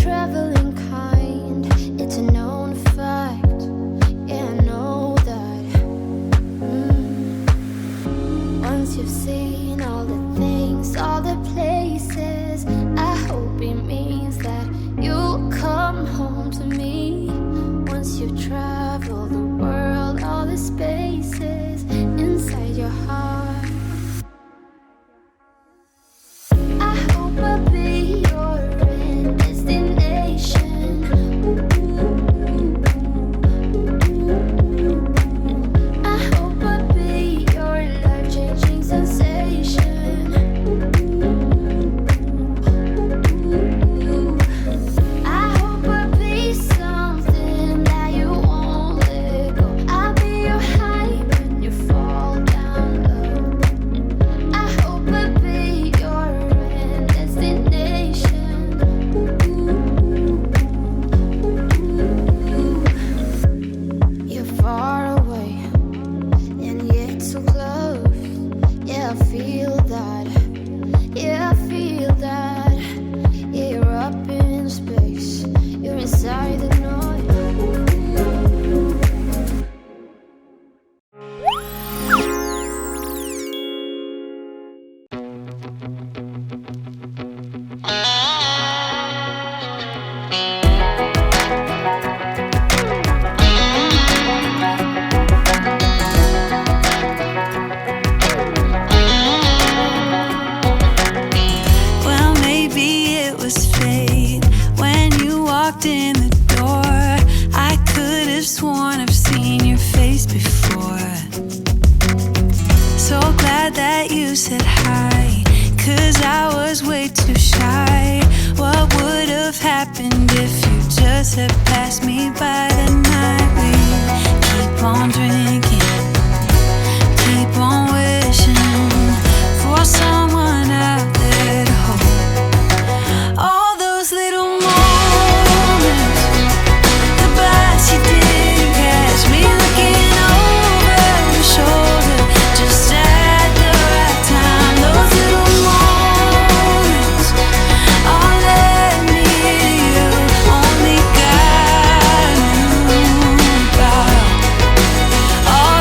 traveling kind, it's a known fact. Yeah, I know that. Once you've seen all the things, all the places, I hope it means that you'll come home to me. Once you've traveled the world, all the spaces inside your heart, I hope I'll be your end destination. I hope I'll be your life-changing sensation. I hope I'll be something that you won't let go. I'll be your high when you fall down low. I hope I'll be your end destination. You're far away and yet so close. Yeah, I feel that. Yeah, I feel that. Yeah, you're up in space. You're inside the noise. Well, maybe it was fate when you walked in the door. I could have sworn I've seen your face before. So glad that you said hi, 'cause I was way too shy. What would have happened if you just had passed me by the night? We keep on drinking, keep on wishing for someone out there to hold. All those little moments, the bites you didn't catch me looking over your shoulder just at the right time. Those little moments all led me to you. Only God knew about all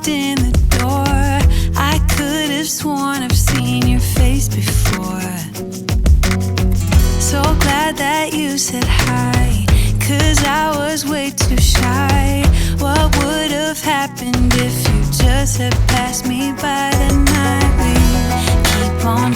walked in the door, I could have sworn I've seen your face before. So glad that you said hi, 'cause I was way too shy. What would have happened if you just had passed me by the night? We keep on